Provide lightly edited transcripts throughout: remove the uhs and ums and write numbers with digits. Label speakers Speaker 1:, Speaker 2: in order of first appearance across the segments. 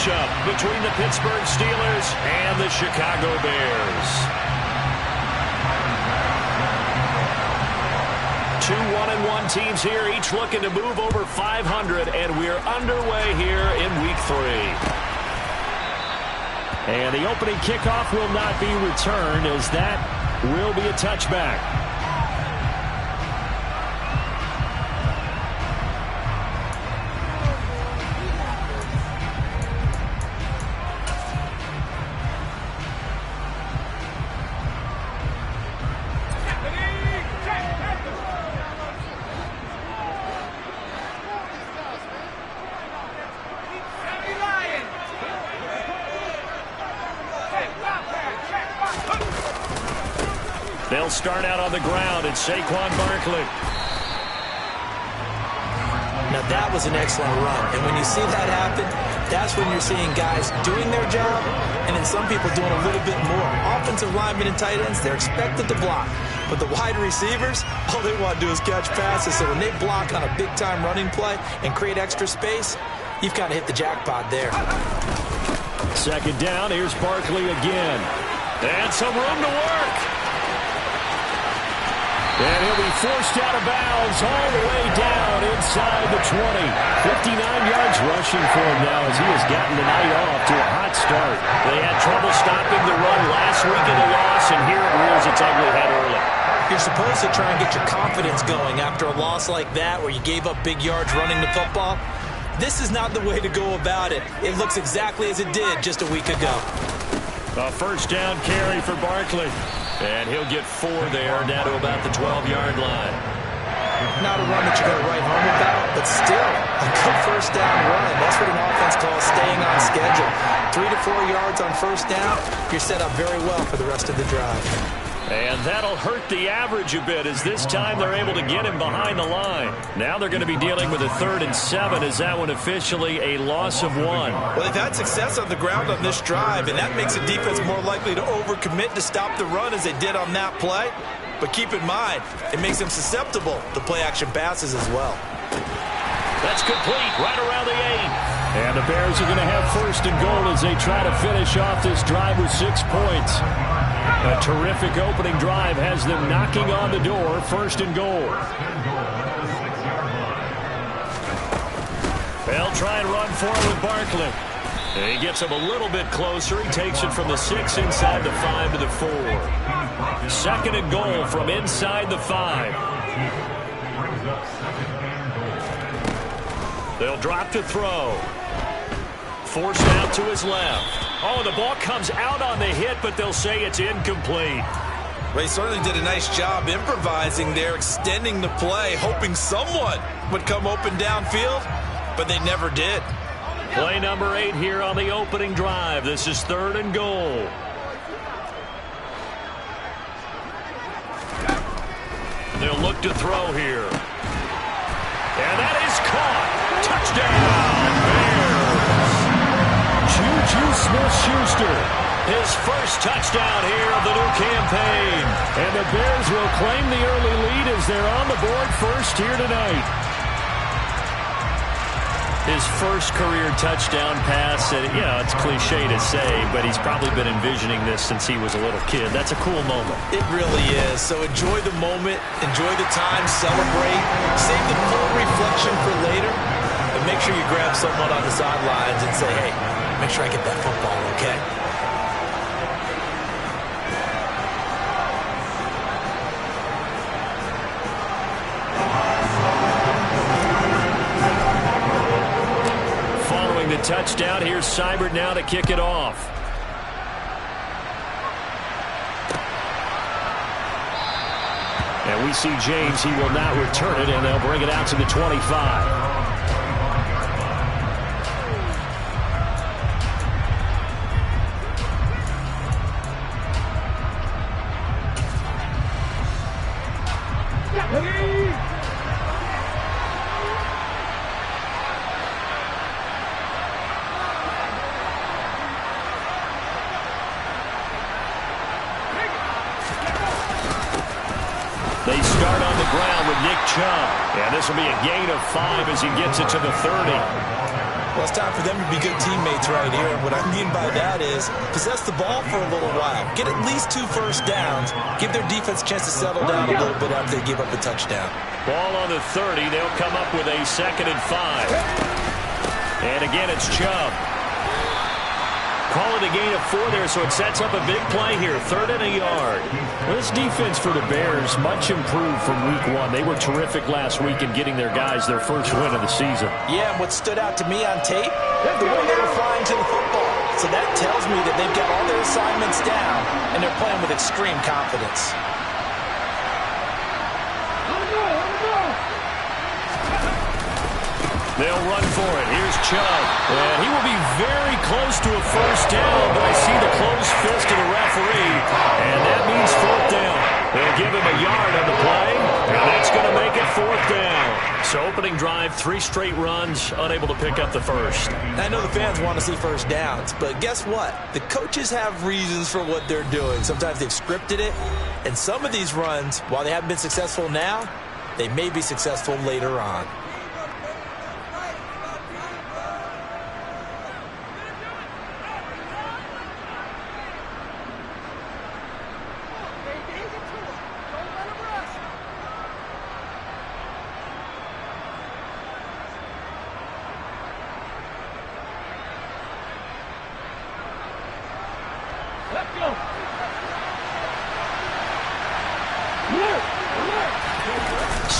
Speaker 1: matchup between the Pittsburgh Steelers and the Chicago Bears. Two 1-1 teams here, each looking to move over 500, and we're underway here in Week 3. And the opening kickoff will not be returned, as that will be a touchback. They'll start out on the ground. It's Saquon Barkley.
Speaker 2: Now that was an excellent run. And when you see that happen, that's when you're seeing guys doing their job and then some people doing a little bit more. Offensive linemen and tight ends, they're expected to block. But the wide receivers, all they want to do is catch passes. So when they block on a big-time running play and create extra space, you've kind of hit the jackpot there.
Speaker 1: Second down, here's Barkley again. And some room to work. And he'll be forced out of bounds all the way down inside the 20. 59 yards rushing for him now as he has gotten the night off to a hot start. They had trouble stopping the run last week in the loss, and here it rears its ugly head early.
Speaker 2: You're supposed to try and get your confidence going after a loss like that where you gave up big yards running the football. This is not the way to go about it. It looks exactly as it did just a week ago.
Speaker 1: A first down carry for Barkley. And he'll get 4 there, down to about the 12-yard line.
Speaker 2: Not a run that you're going to write home about, but still a good first down run. That's what an offense calls staying on schedule. 3 to 4 yards on first down, you're set up very well for the rest of the drive.
Speaker 1: And that'll hurt the average a bit, as this time they're able to get him behind the line. Now they're going to be dealing with a 3rd and 7, as that one officially a loss of 1.
Speaker 2: Well, they've had success on the ground on this drive, and that makes the defense more likely to overcommit to stop the run as they did on that play. But keep in mind, it makes them susceptible to play-action passes as well.
Speaker 1: That's complete, right around the 8. And the Bears are going to have 1st and goal as they try to finish off this drive with 6 points. A terrific opening drive has them knocking on the door. 1st and goal. They'll try and run forward with Barkley. And he gets him a little bit closer. He takes it from the 6 inside the 5 to the 4. 2nd and goal from inside the 5. They'll drop to throw. Forced out to his left. Oh, the ball comes out on the hit, but they'll say it's incomplete.
Speaker 2: They certainly did a nice job improvising there, extending the play, hoping someone would come open downfield, but they never did.
Speaker 1: Play number 8 here on the opening drive. This is 3rd and goal. They'll look to throw here. And that is caught. Touchdown, Bears. Juju Smith-Schuster, his first touchdown here of the new campaign. And the Bears will claim the early lead as they're on the board first here tonight. His first career touchdown pass, and yeah, it's cliche to say, but he's probably been envisioning this since he was a little kid. That's a cool moment.
Speaker 2: It really is. So enjoy the moment, enjoy the time, celebrate, save the full reflection for later, and make sure you grab someone on the sidelines and say, hey, make sure I get that football, okay?
Speaker 1: Following the touchdown, here's Seibert now to kick it off. And we see James, he will not return it, and they'll bring it out to the 25. They start on the ground with Nick Chubb. And this will be a gain of 5 as he gets it to the 30.
Speaker 2: Well, it's time for them to be good teammates right here. And what I mean by that is possess the ball for a little while. Get at least 2 first downs. Give their defense a chance to settle down a little bit after they give up a touchdown.
Speaker 1: Ball on the 30. They'll come up with a 2nd and 5. And again, it's Chubb. Call it a gain of 4 there, so it sets up a big play here. 3rd and a yard.
Speaker 3: Well, this defense for the Bears, much improved from week 1. They were terrific last week in getting their guys their first win of the season.
Speaker 2: Yeah, and what stood out to me on tape, the way they were flying to the football. So that tells me that they've got all their assignments down, and they're playing with extreme confidence.
Speaker 1: They'll run for it. Here's Chubb. And he will be very close to a first down, but I see the closed fist of the referee, and that means 4th down. They'll give him a yard on the play, and that's going to make it 4th down. So opening drive, 3 straight runs, unable to pick up the first.
Speaker 2: I know the fans want to see first downs, but guess what? The coaches have reasons for what they're doing. Sometimes they've scripted it, and some of these runs, while they haven't been successful now, they may be successful later on.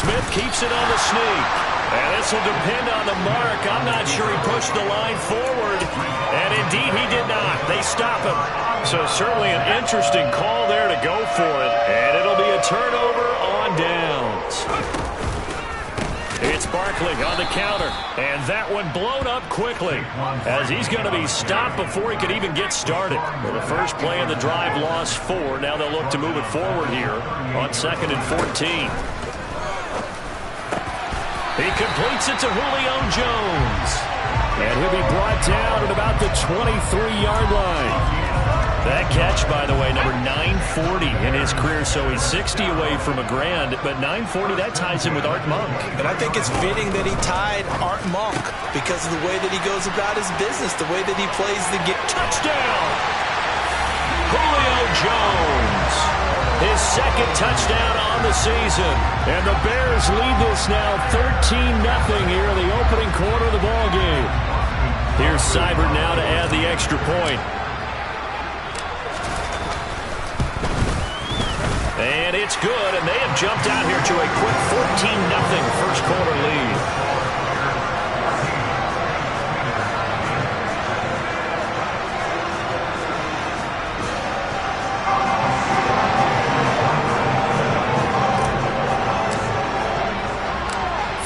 Speaker 1: Smith keeps it on the sneak. And this will depend on the mark. I'm not sure he pushed the line forward. And indeed, he did not. They stop him. So certainly an interesting call there to go for it. And it'll be a turnover on downs. It's Barkley on the counter. And that one blown up quickly as he's going to be stopped before he could even get started. Well, the first play of the drive lost 4. Now they'll look to move it forward here on 2nd and 14. He completes it to Julio Jones. And he'll be brought down at about the 23-yard line. That catch, by the way, number 940 in his career, so he's 60 away from a grand, but 940, that ties him with Art Monk.
Speaker 2: And I think it's fitting that he tied Art Monk because of the way that he goes about his business, the way that he plays the game.
Speaker 1: Touchdown! Julio Jones. His 2nd touchdown on the season. And the Bears lead this now 13-0 here in the opening quarter of the ballgame. Here's Seibert now to add the extra point. And it's good, and they have jumped out here to a quick 14-0 first quarter lead.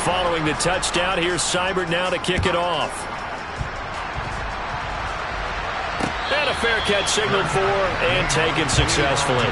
Speaker 1: Following the touchdown, here's Seibert now to kick it off. And a fair catch signaled for and taken successfully.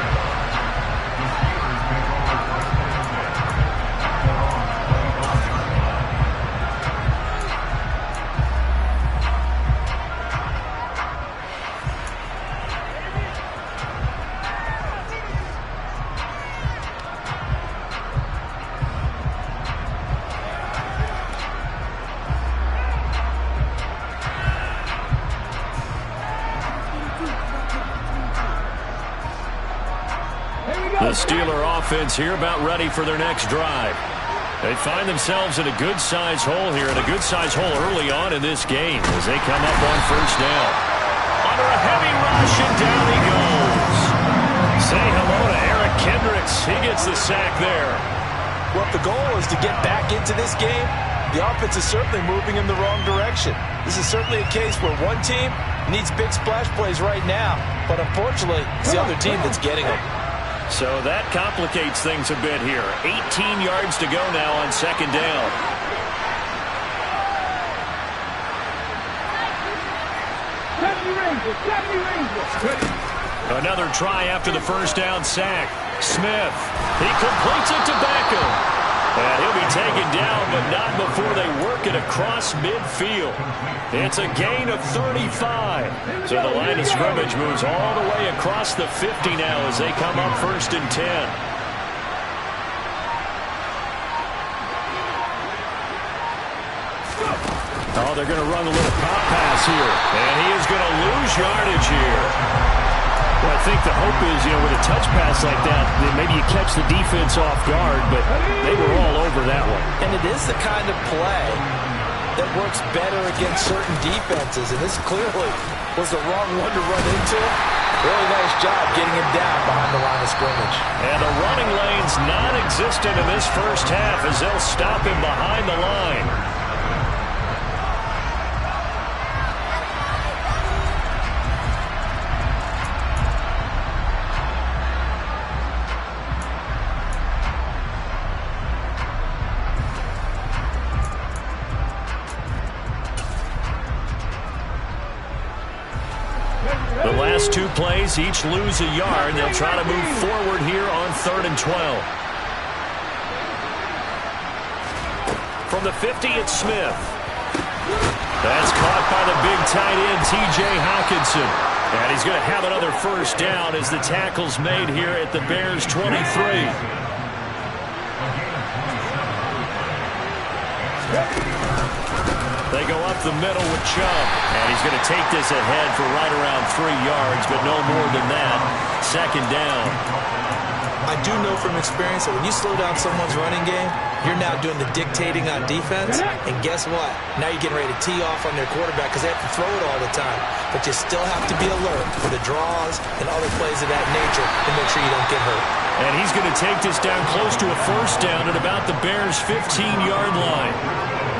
Speaker 1: The Steeler offense here about ready for their next drive. They find themselves in a good-sized hole here, and a good-sized hole early on in this game as they come up on first down. Under a heavy rush, and down he goes. Say hello to Eric Kendricks. He gets the sack there.
Speaker 2: Well, if the goal is to get back into this game, the offense is certainly moving in the wrong direction. This is certainly a case where one team needs big splash plays right now, but unfortunately, it's the other team that's getting them.
Speaker 1: So that complicates things a bit here. 18 yards to go now on second down. Another try after the first down sack. Smith, he completes it to Beckham. And he'll be taken down, but not before they work it across midfield. It's a gain of 35. So the line of scrimmage moves all the way across the 50 now as they come up first and 10.
Speaker 3: Oh, they're going to run a little pop pass here.
Speaker 1: And he is going to lose yardage here.
Speaker 3: Well, I think the hope is, with a touch pass like that, then maybe you catch the defense off guard, but they were all over that one.
Speaker 2: And it is the kind of play that works better against certain defenses, and this clearly was the wrong one to run into. Really nice job getting him down behind the line of scrimmage.
Speaker 1: And the running lane's non-existent in this first half as they'll stop him behind the line. The last two plays each lose a yard. They'll try to move forward here on 3rd and 12. From the 50, it's Smith. That's caught by the big tight end, T.J. Hockenson. And he's going to have another first down as the tackle's made here at the Bears' 23. They go up the middle with Chubb. And he's going to take this ahead for right around 3 yards, but no more than that. 2nd down.
Speaker 2: I do know from experience that when you slow down someone's running game, you're now doing the dictating on defense. And guess what? Now you're getting ready to tee off on their quarterback because they have to throw it all the time. But you still have to be alert for the draws and other plays of that nature to make sure you don't get hurt.
Speaker 1: And he's going to take this down close to a first down at about the Bears' 15-yard line.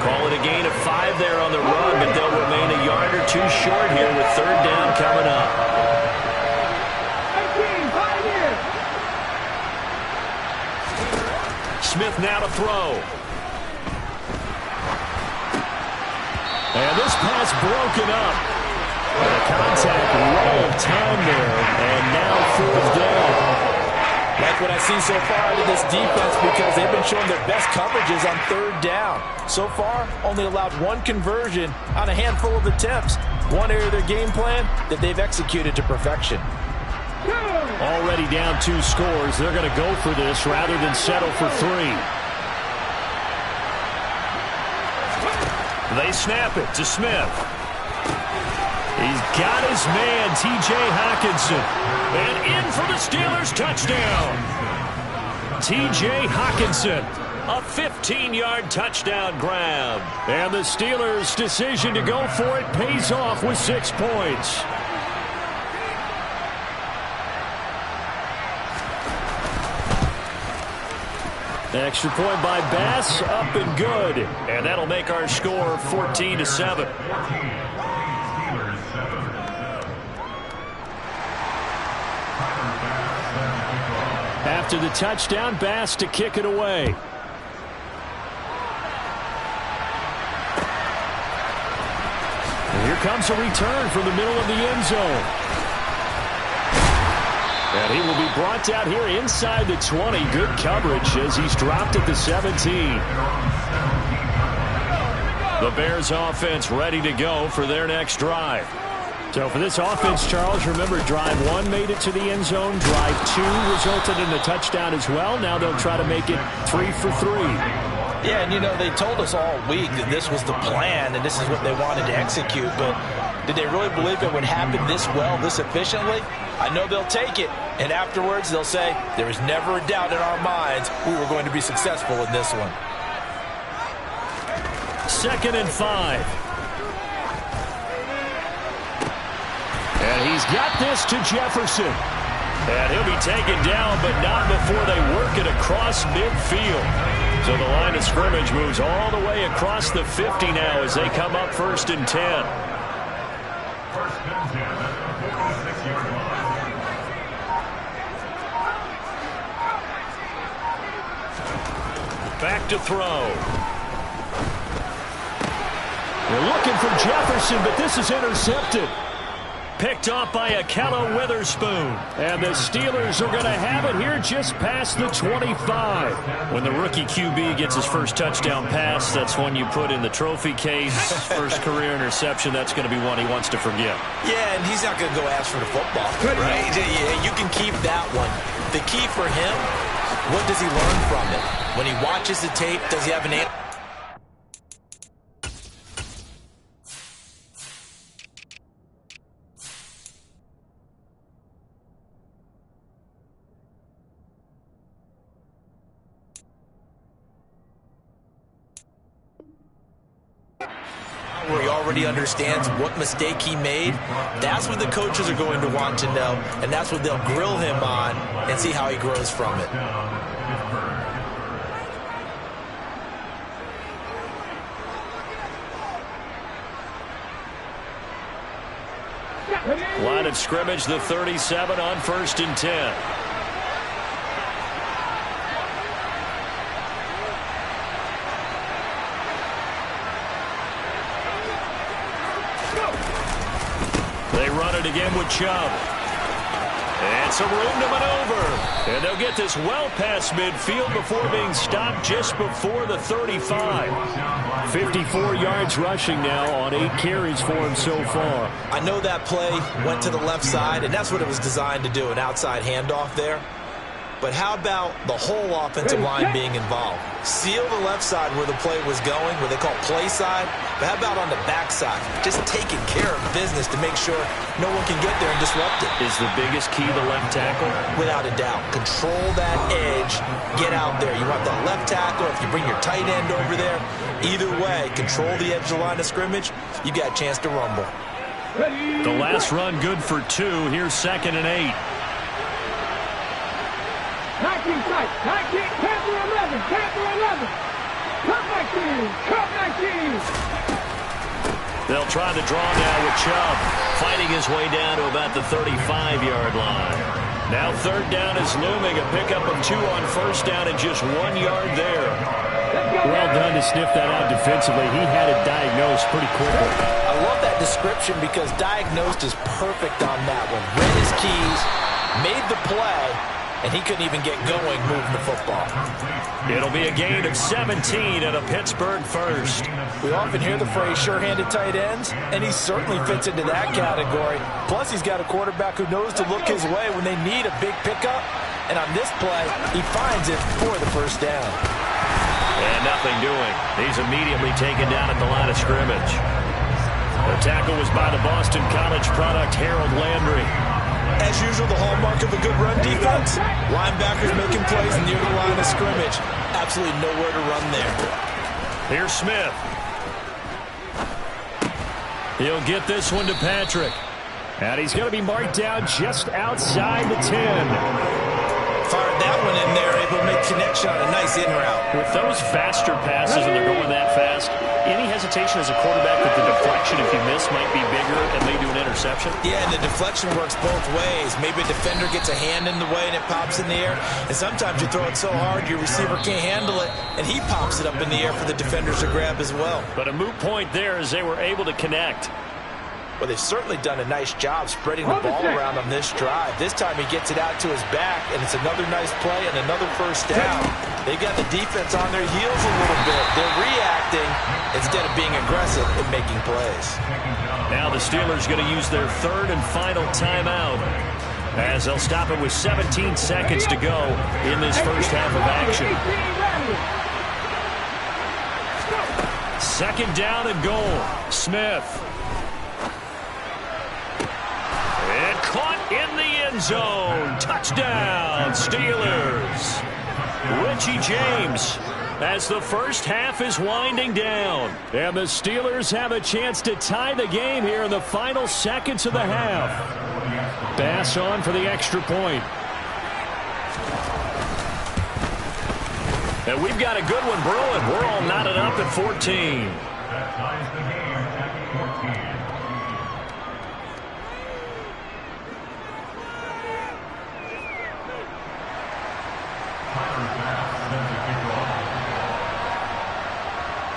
Speaker 1: Call it a gain of 5 there on the run, but they'll remain a yard or 2 short here with 3rd down coming up. Smith now to throw. And this pass broken up. And a contact right of time there, and now 4th down.
Speaker 2: Like what I've seen so far out of this defense because they've been showing their best coverages on 3rd down. So far, only allowed 1 conversion on a handful of attempts. One area of their game plan that they've executed to perfection.
Speaker 3: Already down 2 scores. They're going to go for this rather than settle for 3.
Speaker 1: They snap it to Smith. He's got his man, T.J. Hockenson. And in for the Steelers' touchdown. T.J. Hockenson, a 15-yard touchdown grab.
Speaker 3: And the Steelers' decision to go for it pays off with 6 points. Extra point by Bass, up and good.
Speaker 1: And that'll make our score 14-7.
Speaker 3: After the touchdown, Bass to kick it away. And here comes a return from the middle of the end zone. And he will be brought down here inside the 20. Good coverage as he's dropped at the 17.
Speaker 1: The Bears offense ready to go for their next drive.
Speaker 3: So for this offense, Charles, remember drive 1 made it to the end zone. Drive 2 resulted in a touchdown as well. Now they'll try to make it 3 for 3.
Speaker 2: Yeah, and they told us all week that this was the plan and this is what they wanted to execute. But did they really believe it would happen this well, this efficiently? I know they'll take it. And afterwards, they'll say, there was never a doubt in our minds we were going to be successful in this one.
Speaker 1: 2nd and 5.
Speaker 3: And he's got this to Jefferson.
Speaker 1: And he'll be taken down, but not before they work it across midfield. So the line of scrimmage moves all the way across the 50 now as they come up 1st and 10. Back to throw.
Speaker 3: They're looking for Jefferson, but this is intercepted.
Speaker 1: Picked off by Ahkello Witherspoon.
Speaker 3: And the Steelers are going to have it here just past the 25.
Speaker 1: When the rookie QB gets his first touchdown pass, that's one you put in the trophy case. First career interception, that's going to be one he wants to forget.
Speaker 2: Yeah, and he's not going to go ask for the football, right? Yeah, you can keep that one. The key for him, what does he learn from it? When he watches the tape, does he have an answer? already understands what mistake he made, that's what the coaches are going to want to know, and that's what they'll grill him on and see how he grows from it.
Speaker 3: Line of scrimmage, the 37 on 1st and 10. They run it again with Chubb. And some room to maneuver. And they'll get this well past midfield before being stopped just before the 35. 54 yards rushing now on 8 carries for him so far.
Speaker 2: I know that play went to the left side, and that's what it was designed to do, an outside handoff there. But how about the whole offensive line being involved? Seal the left side where the play was going, what they call play side. But how about on the backside? Just taking care of business to make sure no one can get there and disrupt it.
Speaker 3: Is the biggest key the left tackle?
Speaker 2: Without a doubt. Control that edge. Get out there. You want that left tackle. If you bring your tight end over there, either way, control the edge of the line of scrimmage, you got a chance to rumble.
Speaker 3: The last run good for 2. Here's 2nd and 8.
Speaker 4: 19 tight, 19, Panther 11, Panther 11. Cut 19, cut 19.
Speaker 3: They'll try the draw now with Chubb, fighting his way down to about the 35-yard line. Now 3rd down is looming, a pickup of 2 on 1st down and just 1 yard there. Well done to sniff that out defensively. He had it diagnosed pretty quickly.
Speaker 2: I love that description because diagnosed is perfect on that one. Read his keys, made the play, and he couldn't even get going moving the football.
Speaker 3: It'll be a gain of 17 and a Pittsburgh first.
Speaker 2: We often hear the phrase sure-handed tight ends, and he certainly fits into that category. Plus, he's got a quarterback who knows to look his way when they need a big pickup. And on this play, he finds it for the 1st down.
Speaker 3: And nothing doing. He's immediately taken down at the line of scrimmage. The tackle was by the Boston College product, Harold Landry.
Speaker 2: As usual, the hallmark of a good run defense, linebackers making plays near the line of scrimmage. Absolutely nowhere to run there.
Speaker 3: Here's Smith. He'll get this one to Patrick. And he's going to be marked down just outside the 10.
Speaker 2: Fired that one in there, able to make connection on a nice in route.
Speaker 3: With those faster passes and they're going that fast, any hesitation as a quarterback that the deflection, if you miss, might be bigger and lead to an interception?
Speaker 2: Yeah, and the deflection works both ways. Maybe a defender gets a hand in the way and it pops in the air. And sometimes you throw it so hard your receiver can't handle it, and he pops it up in the air for the defenders to grab as well.
Speaker 3: But a moot point there as they were able to connect.
Speaker 2: Well, they've certainly done a nice job spreading the ball around on this drive. This time he gets it out to his back, and it's another nice play and another 1st down. They've got the defense on their heels a little bit. They're reacting instead of being aggressive and making plays.
Speaker 3: Now the Steelers going to use their 3rd and final timeout as they'll stop it with 17 seconds to go in this first half of action. 2nd down and goal. Smith. And caught in the end zone. Touchdown, Steelers. Richie James as the first half is winding down. And the Steelers have a chance to tie the game here in the final seconds of the half. Bass on for the extra point. And we've got a good one brewing. We're all knotted up at 14.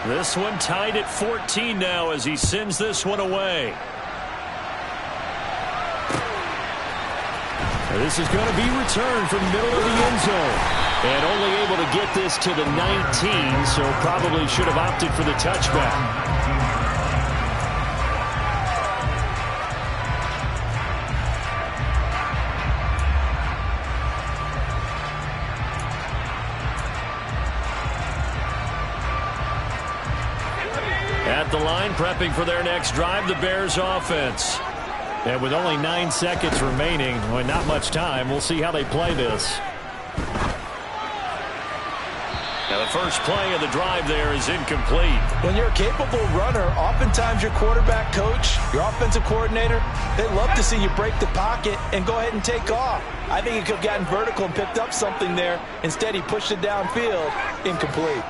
Speaker 3: This one tied at 14 now as he sends this one away. This is going to be returned from the middle of the end zone. And only able to get this to the 19, so probably should have opted for the touchback. At the line, prepping for their next drive, the Bears offense. And with only 9 seconds remaining, well, not much time, we'll see how they play this. Now the first play of the drive there is incomplete.
Speaker 2: When you're a capable runner, oftentimes your quarterback coach, your offensive coordinator, they love to see you break the pocket and go ahead and take off. I think he could have gotten vertical and picked up something there. Instead, he pushed it downfield. Incomplete.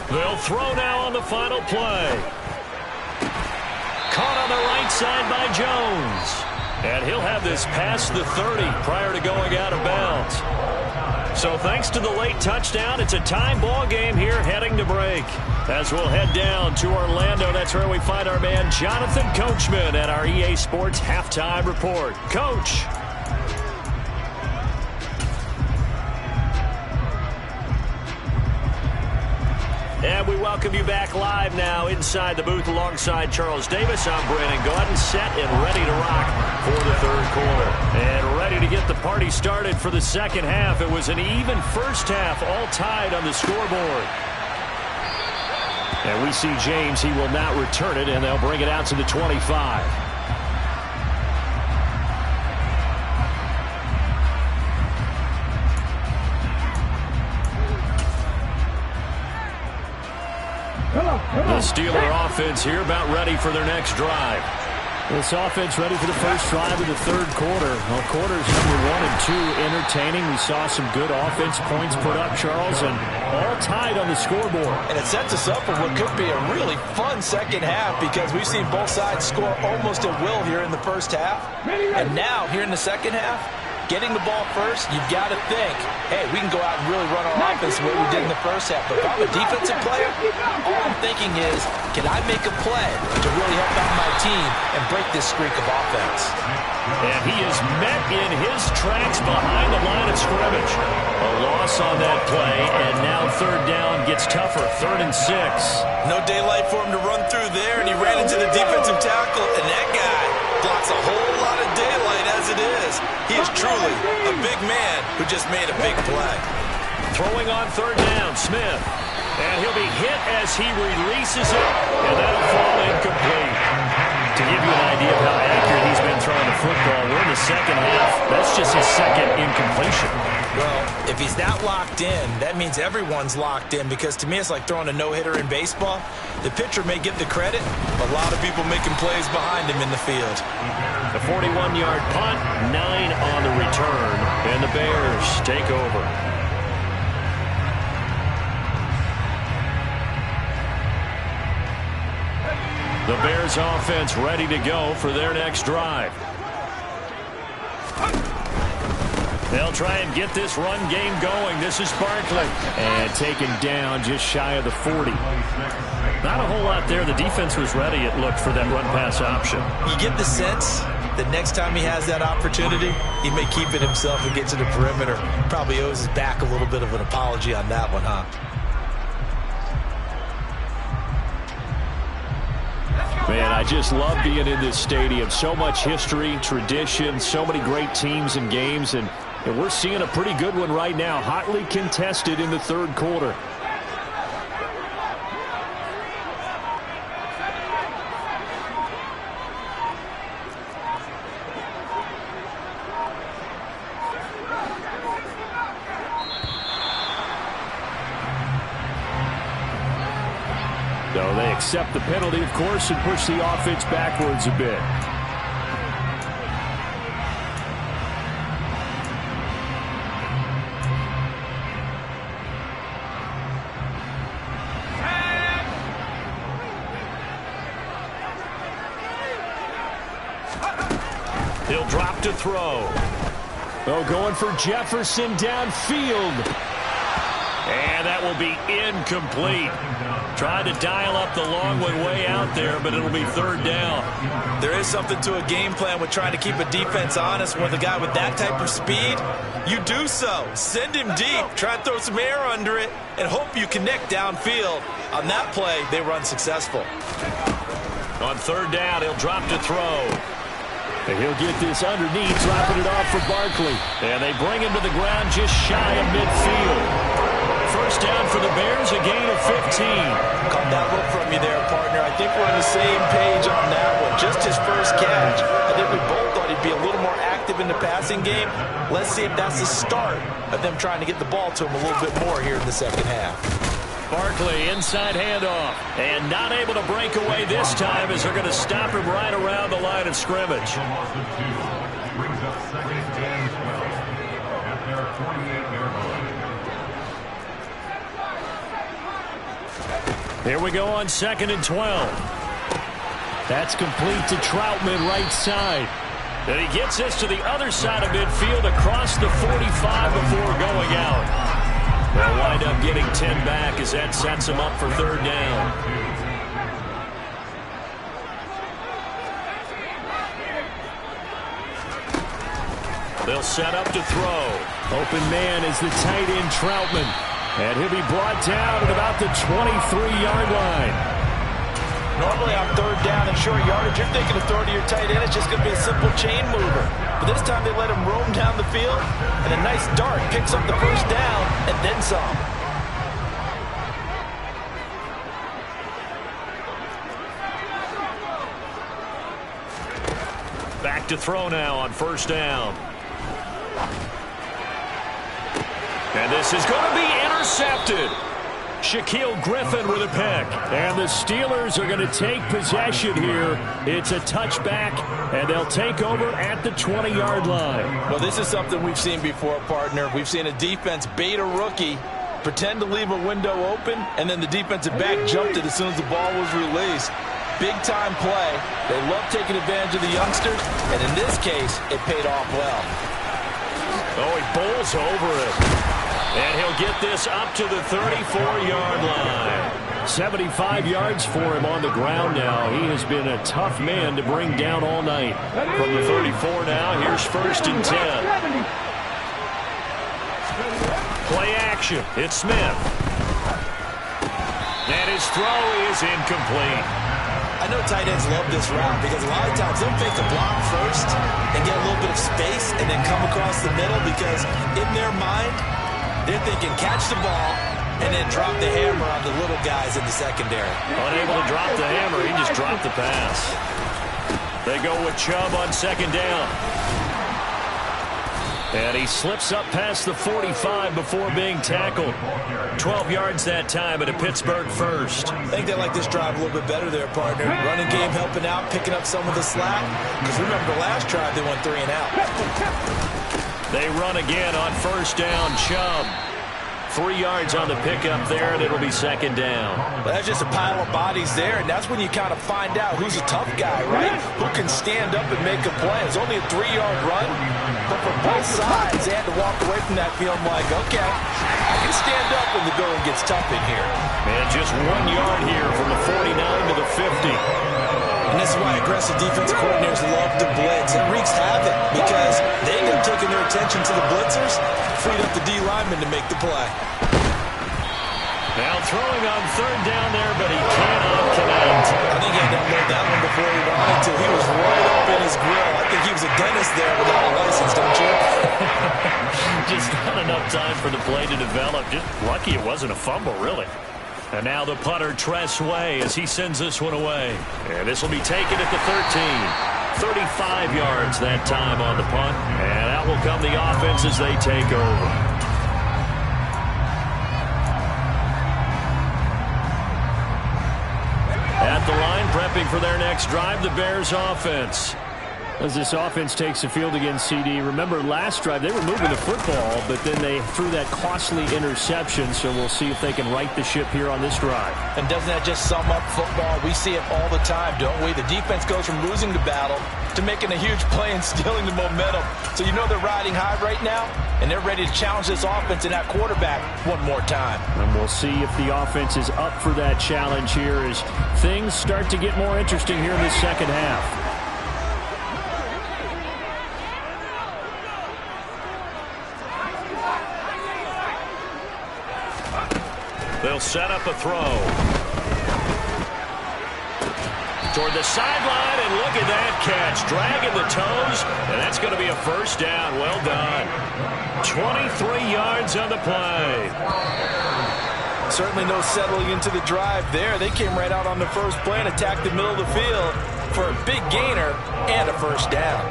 Speaker 3: They'll throw now on the final play. Caught on the right side by Jones. And he'll have this past the 30 prior to going out of bounds. So thanks to the late touchdown, it's a time ball game here heading to break. As we'll head down to Orlando, that's where we find our man Jonathan Coachman at our EA Sports Halftime Report. Coach. And we welcome you back live now inside the booth alongside Charles Davis. I'm Brandon Gaudin, set and ready to rock for the third quarter. And ready to get the party started for the second half. It was an even first half, all tied on the scoreboard. And we see James. He will not return it, and they'll bring it out to the 25. The Steeler offense here about ready for their next drive.
Speaker 1: This offense ready for the first drive of the third quarter. Well, quarters number 1 and 2 entertaining. We saw some good offense points put up, Charles, and all tied on the scoreboard.
Speaker 2: And it sets us up for what could be a really fun second half because we've seen both sides score almost at will here in the first half. And now, here in the second half, getting the ball first, you've got to think, hey, we can go out and really run our offense the way we did in the first half. But if I'm a defensive player, all I'm thinking is, can I make a play to really help out my team and break this streak of offense?
Speaker 3: And he is met in his tracks behind the line of scrimmage. A loss on that play, and now third down gets tougher, 3rd and 6.
Speaker 2: No daylight for him to run through there, and he ran into the defensive tackle, and that guy blocks a whole lot of daylight as it is. He is truly a big man who just made a big play.
Speaker 3: Throwing on third down, Smith. And he'll be hit as he releases it, and that'll fall incomplete. To give you an idea of how accurate he's been throwing the football, we're in the second half. That's just his second incompletion.
Speaker 2: Well, if he's that locked in, that means everyone's locked in, because to me it's like throwing a no-hitter in baseball. The pitcher may get the credit, but a lot of people making plays behind him in the field.
Speaker 3: The 41-yard punt, 9 on the return, and the Bears take over. The Bears offense ready to go for their next drive. They'll try and get this run game going. This is Barkley. And taken down just shy of the 40. Not a whole lot there. The defense was ready, it looked, for that run-pass option.
Speaker 2: You get the sense that next time he has that opportunity, he may keep it himself and get to the perimeter. Probably owes his back a little bit of an apology on that one, huh?
Speaker 3: Man, I just love being in this stadium. So much history, tradition, so many great teams and games, and we're seeing a pretty good one right now, hotly contested in the third quarter. So they accept the penalty, of course, and push the offense backwards a bit. He'll drop to throw. Oh, going for Jefferson downfield. And that will be incomplete. Tried to dial up the long one way out there, but it'll be third down.
Speaker 2: There is something to a game plan with trying to keep a defense honest. With a guy with that type of speed, you do so. Send him deep. Try and throw some air under it and hope you connect downfield. On that play, they run successful.
Speaker 3: On third down, he'll drop to throw. And he'll get this underneath, dropping it off for Barkley. And they bring him to the ground just shy of midfield. First down for the Bears, a gain of 15.
Speaker 2: Caught that look from you there, partner. I think we're on the same page on that one. Just missed his first catch. I think we both thought he'd be a little more active in the passing game. Let's see if that's the start of them trying to get the ball to him a little bit more here in the second half.
Speaker 3: Barkley, inside handoff, and not able to break away this time as they're going to stop him right around the line of scrimmage. Here we go on 2nd and 12. That's complete to Troutman, right side. And he gets this to the other side of midfield across the 45 before going out. They'll wind up getting 10 back as that sets him up for 3rd down. They'll set up to throw. Open man is the tight end Troutman. And he'll be brought down at about the 23-yard line.
Speaker 2: Normally on 3rd down and short yardage, you're thinking of throwing to your tight end. It's just going to be a simple chain mover. But this time they let him roam down the field, and a nice dart picks up the first down and then some.
Speaker 3: Back to throw now on 1st down. And this is going to be intercepted. Shaquill Griffin with a pick. And the Steelers are going to take possession here. It's a touchback, and they'll take over at the 20-yard line.
Speaker 2: Well, this is something we've seen before, partner. We've seen a defense bait a rookie, pretend to leave a window open, and then the defensive back jumped it as soon as the ball was released. Big-time play. They love taking advantage of the youngsters, and in this case, it paid off well.
Speaker 3: Oh, he bowls over it. And he'll get this up to the 34-yard line. 75 yards for him on the ground now. He has been a tough man to bring down all night. From the 34 now, here's 1st and 10. Play action. It's Smith. And his throw is incomplete.
Speaker 2: I know tight ends love this route because a lot of times they'll fake the block first and get a little bit of space and then come across the middle because in their mind, they're thinking catch the ball and then drop the hammer on the little guys in the secondary.
Speaker 3: Unable to drop the hammer, he just dropped the pass. They go with Chubb on 2nd down. And he slips up past the 45 before being tackled. 12 yards that time at a Pittsburgh first.
Speaker 2: I think they like this drive a little bit better there, partner. Running game helping out, picking up some of the slack. Because remember the last drive, they went 3 and out.
Speaker 3: They run again on 1st down. Chubb. 3 yards on the pickup there, and it'll be 2nd down.
Speaker 2: Well, that's just a pile of bodies there, and that's when you kind of find out who's a tough guy, right? Who can stand up and make a play. It's only a 3-yard run, but for both sides, they had to walk away from that feeling like, okay, I can stand up when the going gets tough in here.
Speaker 3: And just 1 yard here from the 49 to the 50.
Speaker 2: And this is why aggressive defensive coordinators love to blitz. It wreaks havoc because they end up taking their attention to the blitzers, freed up the D lineman to make the play.
Speaker 3: Now throwing on 3rd down there, but he cannot connect.
Speaker 2: I think he had to unload that one before he wanted to. He was right up in his grill. I think he was a dentist there without a license, don't you?
Speaker 3: Just not enough time for the play to develop. Just lucky it wasn't a fumble, really. And now the punter, Tress Way, as he sends this one away. And this will be taken at the 13. 35 yards that time on the punt. And out will come the offense as they take over. At the line, prepping for their next drive, the Bears offense. As this offense takes the field against CD, remember last drive they were moving the football, but then they threw that costly interception, so we'll see if they can right the ship here on this drive.
Speaker 2: And doesn't that just sum up football? We see it all the time, don't we? The defense goes from losing the battle to making a huge play and stealing the momentum. So you know they're riding high right now, and they're ready to challenge this offense and that quarterback one more time.
Speaker 3: And we'll see if the offense is up for that challenge here as things start to get more interesting here in the second half. They'll set up a throw. Toward the sideline, and look at that catch. Dragging the toes, and that's going to be a 1st down. Well done. 23 yards on the play.
Speaker 2: Certainly no settling into the drive there. They came right out on the first play and attacked the middle of the field. for a big gainer and a first down.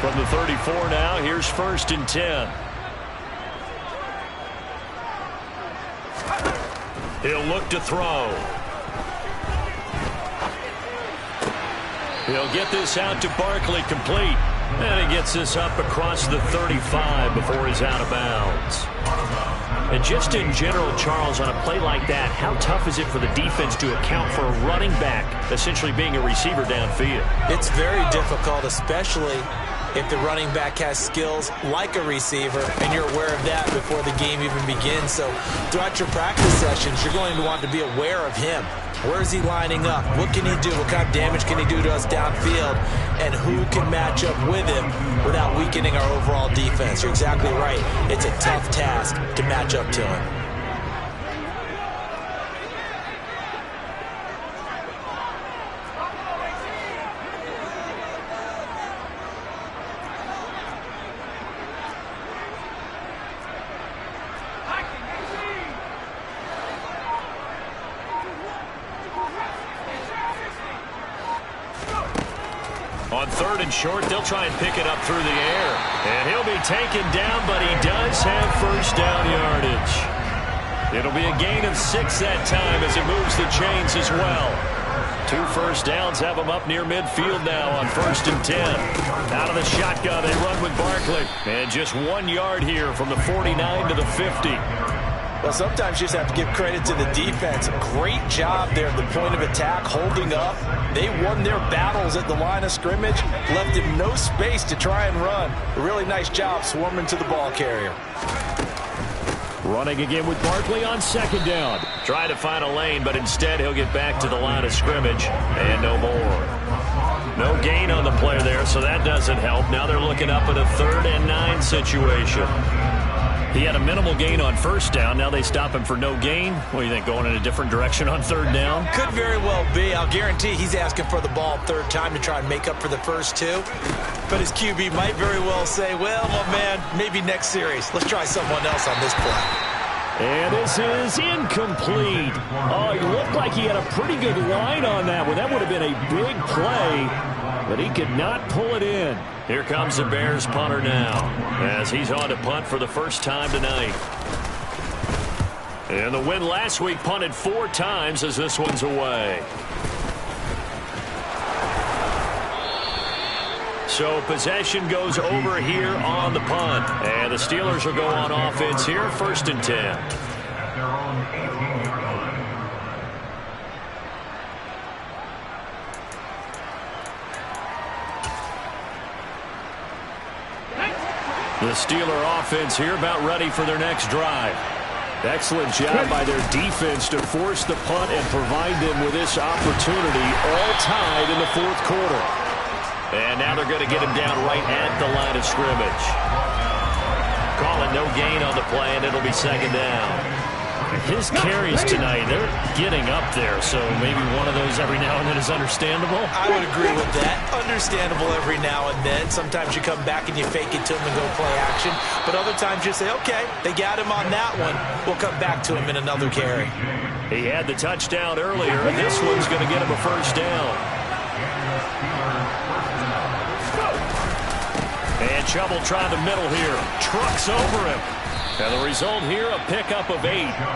Speaker 3: From the 34 now, here's 1st and 10. He'll look to throw. He'll get this out to Barkley, complete. And he gets this up across the 35 before he's out of bounds. And just in general, Charles, on a play like that, how tough is it for the defense to account for a running back essentially being a receiver downfield?
Speaker 2: It's very difficult, especially if the running back has skills like a receiver, and you're aware of that before the game even begins. So throughout your practice sessions, you're going to want to be aware of him. Where is he lining up? What can he do? What kind of damage can he do to us downfield? And who can match up with him without weakening our overall defense? You're exactly right. It's a tough task to match up to him.
Speaker 3: On 3rd and short, they'll try and pick it up through the air. And he'll be taken down, but he does have first down yardage. It'll be a gain of 6 that time as he moves the chains as well. 2 first downs have him up near midfield now on 1st and 10. Out of the shotgun, they run with Barkley. And just 1 yard here from the 49 to the 50.
Speaker 2: Well, sometimes you just have to give credit to the defense. Great job there at the point of attack, holding up. They won their battles at the line of scrimmage, left him no space to try and run. A really nice job swarming to the ball carrier.
Speaker 3: Running again with Barkley on 2nd down. Try to find a lane, but instead he'll get back to the line of scrimmage. And no more. No gain on the play there, so that doesn't help. Now they're looking up at a 3rd and 9 situation. He had a minimal gain on 1st down. Now they stop him for no gain. What do you think, going in a different direction on 3rd down?
Speaker 2: Could very well be. I'll guarantee he's asking for the ball 3rd time to try and make up for the first 2. But his QB might very well say, well, my man, maybe next series. Let's try someone else on this play.
Speaker 3: And this is incomplete. Oh, he looked like he had a pretty good line on that one. That would have been a big play, but he could not pull it in. Here comes the Bears punter now as he's on to punt for the first time tonight. And the win last week punted 4 times as this one's away. So possession goes over here on the punt. And the Steelers will go on offense here, 1st and 10. The Steeler offense here about ready for their next drive. Excellent job by their defense to force the punt and provide them with this opportunity, all tied in the 4th quarter. And now they're going to get him down right at the line of scrimmage. Call it no gain on the play, and it'll be 2nd down. His carries tonight, they're getting up there, so maybe one of those every now and then is understandable.
Speaker 2: I would agree with that. Understandable every now and then. Sometimes you come back and you fake it to him and go play action. But other times you say, okay, they got him on that one. We'll come back to him in another carry.
Speaker 3: He had the touchdown earlier, and this one's going to get him a first down. And Chubb will try the middle here. Trucks over him. And the result here, a pickup of 8.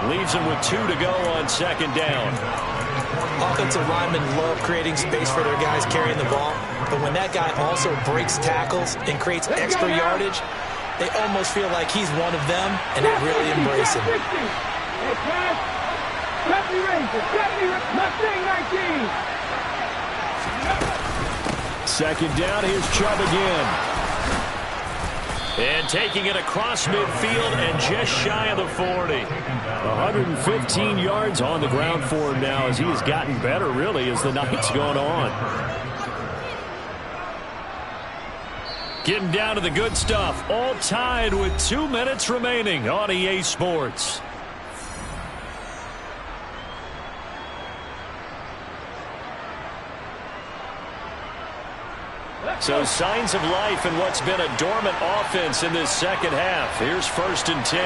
Speaker 3: Leaves him with 2 to go on 2nd down.
Speaker 2: Offensive linemen love creating space for their guys carrying the ball. But when that guy also breaks tackles and creates extra yardage, they almost feel like he's one of them, and they really embrace him.
Speaker 3: Second down, here's Chubb again. And taking it across midfield and just shy of the 40. 115 yards on the ground for him now as he has gotten better, really, as the night's gone on. Getting down to the good stuff. All tied with 2 minutes remaining on EA Sports. So signs of life in what's been a dormant offense in this second half. Here's 1st and 10.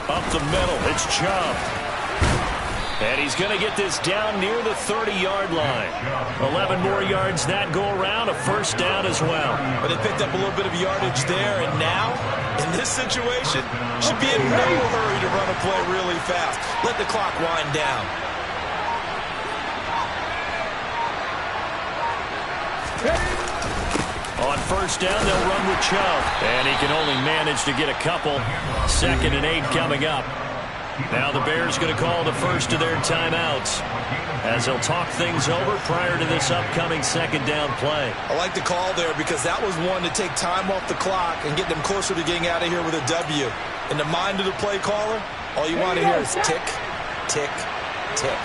Speaker 3: Up the middle, it's Chubb. And he's going to get this down near the 30-yard line. 11 more yards that go around, a 1st down as well.
Speaker 2: But they picked up a little bit of yardage there, and now, in this situation, should be in no hurry to run a play really fast. Let the clock wind down.
Speaker 3: On 1st down, they'll run with Chubb. And he can only manage to get a couple. 2nd and 8 coming up. Now the Bears going to call the first of their timeouts as they'll talk things over prior to this upcoming 2nd down play.
Speaker 2: I like the call there because that was one to take time off the clock and get them closer to getting out of here with a W. In the mind of the play caller, all you want to hear is tick, tick, tick.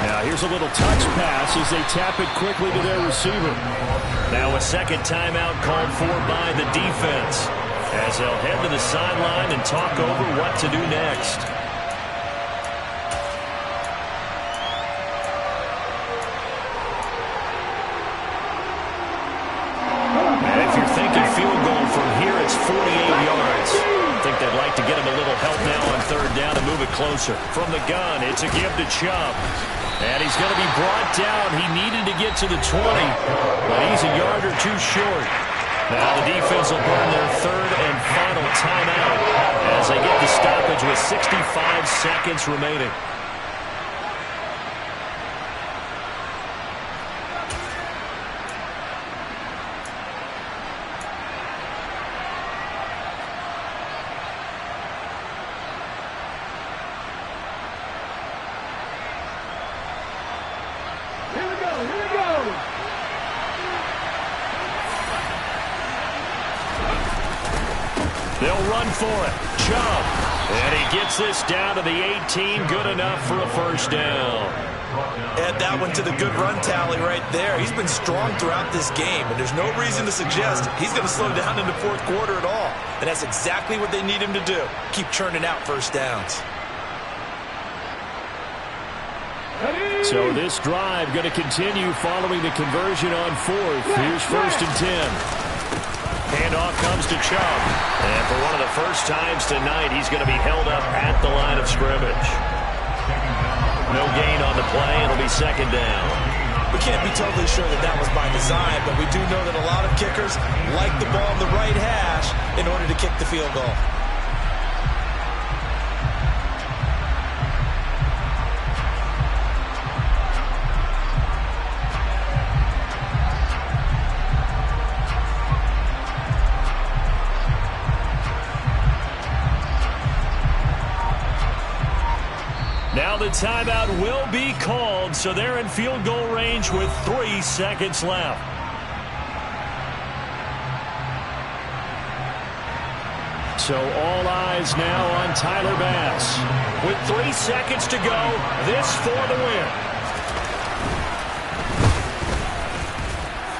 Speaker 3: Now here's a little touch pass as they tap it quickly to their receiver. Now a 2nd timeout called for by the defense as they'll head to the sideline and talk over what to do next. And if you're thinking field goal from here, it's 48 yards. I think they'd like to get him a little help now on 3rd down and move it closer. From the gun, it's a give to Chubb. And he's going to be brought down. He needed to get to the 20, but he's a yard or two short. Now the defense will burn their 3rd and final timeout as they get the stoppage with 65 seconds remaining. They'll run for it. Chubb. And he gets this down to the 18. Good enough for a 1st down.
Speaker 2: Add that one to the good run tally right there. He's been strong throughout this game, and there's no reason to suggest he's going to slow down in the 4th quarter at all. And that's exactly what they need him to do. Keep churning out 1st downs.
Speaker 3: So this drive going to continue following the conversion on 4th. Here's 1st and 10. Handoff comes to Chubb. And for one of the first times tonight, he's going to be held up at the line of scrimmage. No gain on the play. It'll be 2nd down.
Speaker 2: We can't be totally sure that that was by design, but we do know that a lot of kickers like the ball in the right hash in order to kick the field goal.
Speaker 3: Now the timeout will be called, so they're in field goal range with 3 seconds left. So all eyes now on Tyler Bass. With 3 seconds to go, this for the win.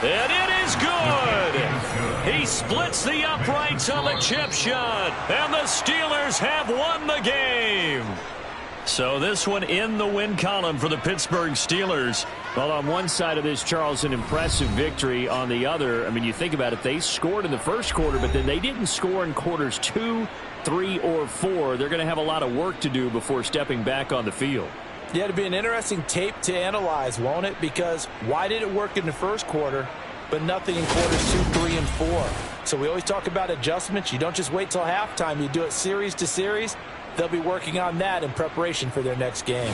Speaker 3: And it is good. He splits the uprights on the chip shot, and the Steelers have won the game. So this one in the win column for the Pittsburgh Steelers. Well, on one side of this, Charles, an impressive victory. On the other, I mean, you think about it, they scored in the 1st quarter, but then they didn't score in quarters 2, 3, or 4. They're going to have a lot of work to do before stepping back on the field.
Speaker 2: Yeah, it'll be an interesting tape to analyze, won't it? Because why did it work in the 1st quarter, but nothing in quarters 2, 3, and 4? So we always talk about adjustments. You don't just wait till halftime. You do it series to series. They'll be working on that in preparation for their next game.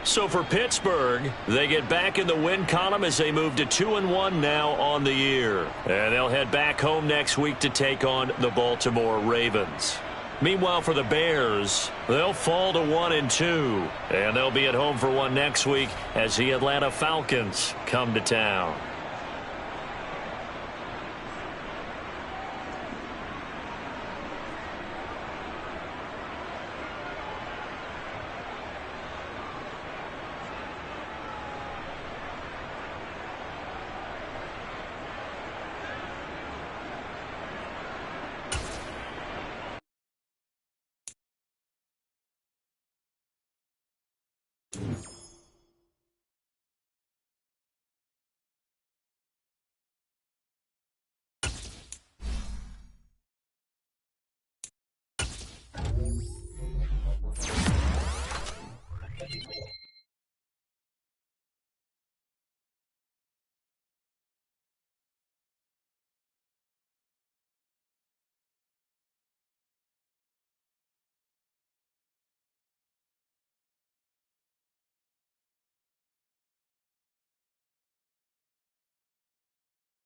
Speaker 3: So for Pittsburgh, they get back in the win column as they move to 2-1 now on the year. And they'll head back home next week to take on the Baltimore Ravens. Meanwhile, for the Bears, they'll fall to 1-2. And they'll be at home for one next week as the Atlanta Falcons come to town.
Speaker 1: it.